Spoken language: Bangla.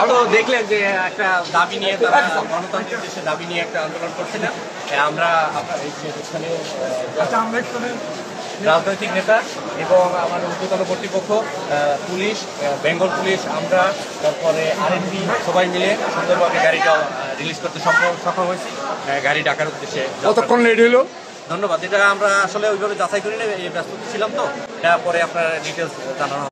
তো দেখলেন যে একটা দাবি নিয়ে তারা গণতান্ত্রিক দেশে দাবি নিয়ে একটা আন্দোলন করছিলেন। আমরা এই যে স্থানীয় রাজনৈতিক নেতা এবং আমার ঊর্ধ্বতন কর্তৃপক্ষ, পুলিশ, বেঙ্গল পুলিশ, আমরা তারপরে আরএনবি সবাই মিলে সুন্দরভাবে গাড়িটা রিলিজ করতে সক্ষম হয়েছি। গাড়ি ডাকার উদ্দেশ্যে কতক্ষণ লেট হলো? ধন্যবাদ। এটা আমরা আসলে ওইভাবে যাচাই করি না, ব্যস্ত ছিলাম তো, পরে আপনার ডিটেলস জানানো